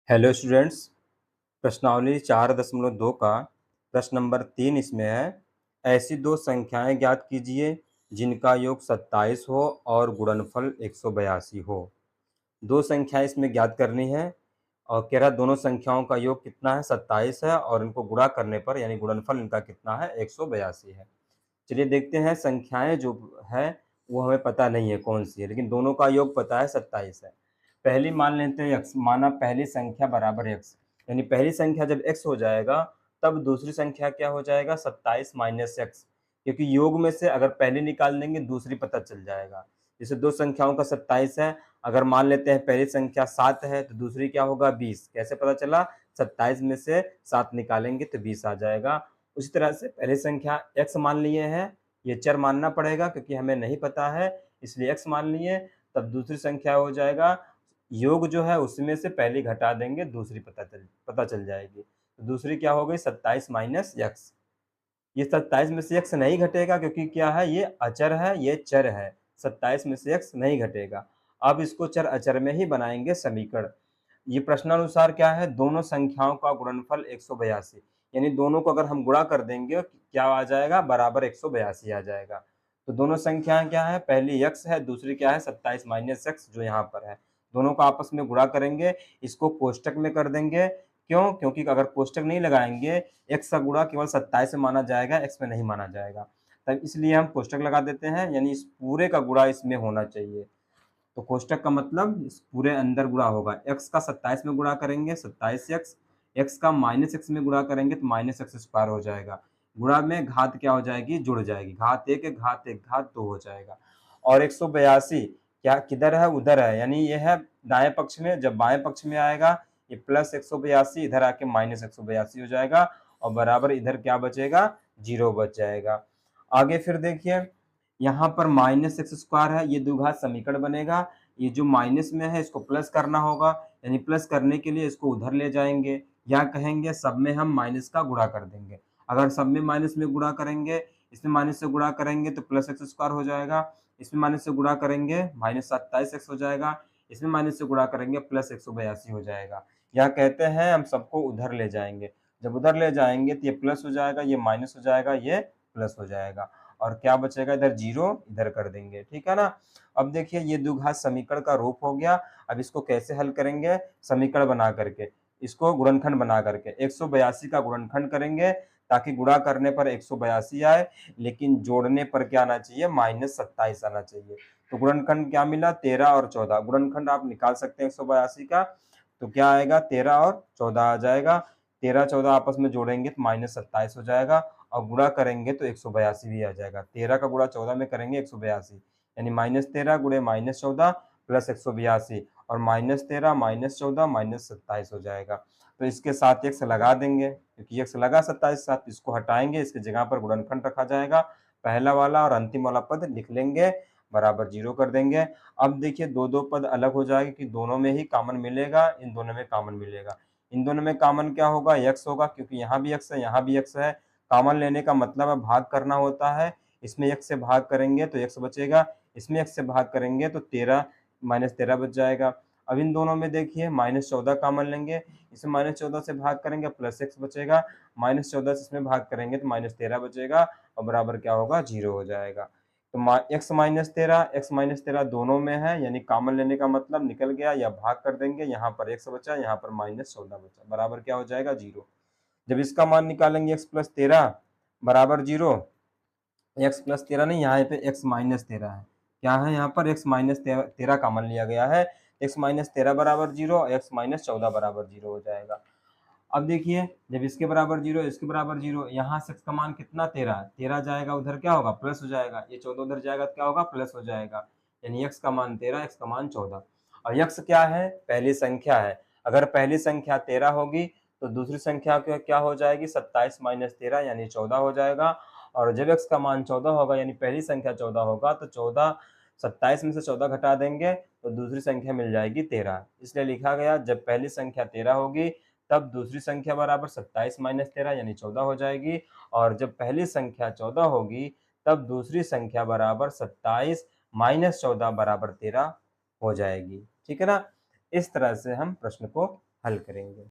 Hello students. प्रश्नावली 4.2 का प्रश्न नंबर 3 इसमें है। ऐसी दो संख्याएं ज्ञात कीजिए जिनका योग 27 हो और गुणनफल 182 हो। दो संख्याएं इसमें ज्ञात करनी है और कह रहा दोनों संख्याओं का योग कितना है, 27 है, और इनको गुणा करने पर यानी गुणनफल इनका कितना है, 182 है। चलिए देखते हैं। संख्याएं जो है वो हमें पता नहीं है कौन सी है, लेकिन दोनों का योग पता है, 27 है। पहली मान लेते हैं x, माना पहली संख्या बराबर x, यानी पहली संख्या जब x हो जाएगा तब दूसरी संख्या क्या हो जाएगा, 27 माइनस x, क्योंकि योग में से अगर पहली निकाल देंगे दूसरी पता चल जाएगा। जैसे दो संख्याओं का 27 है, अगर मान लेते हैं पहली संख्या 7 है तो दूसरी क्या होगा, 20। कैसे पता चला, 27 में से 7 निकालेंगे तो 20 आ जाएगा। उसी तरह से पहली संख्या x मान लिए हैं, ये चर मानना पड़ेगा क्योंकि हमें नहीं पता है, इसलिए x मान लिए। तब दूसरी संख्या हो जाएगा, योग जो है उसमें से पहली घटा देंगे, दूसरी पता चल जाएगी। तो दूसरी क्या हो गई, 27 माइनस x। ये 27 में से x नहीं घटेगा क्योंकि क्या है, ये अचर है, ये चर है। 27 में से x नहीं घटेगा। अब इसको चर अचर में ही बनाएंगे समीकरण। ये प्रश्नानुसार क्या है, दोनों संख्याओं का गुणनफल 182, यानी दोनों को अगर हम गुणा कर देंगे क्या आ जाएगा, बराबर 182 आ जाएगा। तो दोनों संख्याएं क्या है, पहली x है, दूसरी क्या है, 27 माइनस x जो यहाँ पर है। दोनों को आपस में गुणा करेंगे, इसको कोष्टक में कर देंगे। क्यों? क्योंकि अगर कोष्टक नहीं लगाएंगे, x का गुणा केवल 27 से माना जाएगा, x में नहीं माना जाएगा। तब इसलिए हम कोष्टक लगा देते हैं, यानी इस पूरे का गुणा इसमें होना चाहिए। तो कोष्टक का मतलब इस पूरे अंदर गुणा होगा। x का 27 में गुणा करेंगे 27x, x का माइनस x में गुणा करेंगे तो माइनस एक्स स्क्वायर हो जाएगा। गुणा में घात क्या हो जाएगी, जुड़ जाएगी, घात एक घात एक घात दो हो जाएगा। और 182 क्या किधर है, उधर है, यानी ये है दाएं पक्ष में। जब बाएं पक्ष में आएगा ये प्लस 182, इधर आके माइनस 182 हो जाएगा और बराबर इधर क्या बचेगा, 0 बच जाएगा। आगे फिर देखिए, यहाँ पर माइनस एक्स स्क्वायर है, ये द्विघात समीकरण बनेगा। ये जो माइनस में है इसको प्लस करना होगा, यानी प्लस करने के लिए इसको उधर ले जाएंगे, या कहेंगे सब में हम माइनस का गुणा कर देंगे। अगर सब में माइनस में गुणा करेंगे, इसमें माइनस से गुणा करेंगे तो प्लस एक्स स्क्वायर हो जाएगा, इसमें माइनस से गुणा करेंगे माइनस 27 एक्स हो जाएगा, इसमें माइनस से गुणा करेंगे प्लस 182 हो जाएगा। यह कहते हैं हम सबको उधर ले जाएंगे। जब उधर ले जाएंगे तो ये प्लस हो जाएगा, ये माइनस हो जाएगा, ये प्लस हो जाएगा, और क्या बचेगा, इधर 0 इधर कर देंगे, ठीक है ना। अब देखिए ये द्विघात समीकरण का रूप हो गया। अब इसको कैसे हल करेंगे, समीकरण बना करके, इसको गुणनखंड बना करके 182 का गुणनखंड करेंगे, ताकि गुणा करने पर 182 आए, लेकिन जोड़ने पर क्या आना चाहिए, माइनस 27 आना चाहिए। तो गुणनखंड क्या मिला, 13 और 14। गुणनखंड आप निकाल सकते हैं 182 का, तो क्या आएगा, 13 और 14 आ जाएगा। 13 14 आपस में जोड़ेंगे तो माइनस 27 हो जाएगा, और गुणा करेंगे तो 182 भी आ जाएगा। 13 का गुणा 14 में करेंगे 182, यानी -13 गुणे -14 प्लस 182, और -13 -14 -27 हो जाएगा। तो इसके साथ x लगा देंगे, क्योंकि x लगा 27 के साथ, इसको हटाएंगे, इसकी जगह पर गुणनखंड रखा जाएगा। पहला वाला और अंतिम वाला पद लिख लेंगे, बराबर 0 कर देंगे। अब देखिए दो दो पद अलग हो जाएंगे कि दोनों में ही कॉमन मिलेगा, इन दोनों में कॉमन मिलेगा। इन दोनों में कॉमन क्या होगा, x होगा, क्योंकि यहाँ भी x है, यहाँ भी x है। कॉमन लेने का मतलब है भाग करना होता है। इसमें x से भाग करेंगे तो x बचेगा, इसमें x से भाग करेंगे तो 13 -13 बच जाएगा। अब इन दोनों में देखिए -14 कॉमन लेंगे, इसमें -14 से भाग करेंगे प्लस x बचेगा, -14 से इसमें भाग करेंगे तो -13 बचेगा, और बराबर क्या होगा, 0 हो जाएगा। तो x -13 दोनों में है, यानी कॉमन लेने का मतलब निकल गया, या भाग कर देंगे, यहाँ पर x बचा, यहाँ पर -14 बचा, बराबर क्या हो जाएगा, 0। जब इसका मान निकालेंगे x प्लस 13 बराबर 0, x प्लस 13 नहीं, यहाँ पे x माइनस 13 है। क्या है, यहाँ पर x माइनस 13 कॉमन लिया गया है। x माइनस 13 बराबर 0, x माइनस 14 बराबर 0 हो जाएगा। अब देखिए जब इसके बराबर 0, इसके बराबर 0, यहाँ से x का मान कितना, 13, 13 जाएगा उधर क्या होगा, प्लस हो जाएगा, ये 14 उधर जाएगा तो क्या होगा, प्लस हो जाएगा, यानी x का मान 13, x का मान 14। और x क्या है, पहली संख्या है। अगर पहली संख्या 13 होगी तो दूसरी संख्या क्या हो जाएगी, 27 माइनस 13 यानी 14 हो जाएगा। और जब x का मान 14 होगा, यानी पहली संख्या 14 होगा, तो 14 27 में से 14 घटा देंगे तो दूसरी संख्या मिल जाएगी 13। इसलिए लिखा गया जब पहली संख्या 13 होगी तब दूसरी संख्या बराबर 27 माइनस 13 यानी 14 हो जाएगी, और जब पहली संख्या 14 होगी तब दूसरी संख्या बराबर 27 माइनस 14 बराबर 13 हो जाएगी। ठीक है ना। इस तरह से हम प्रश्न को हल करेंगे।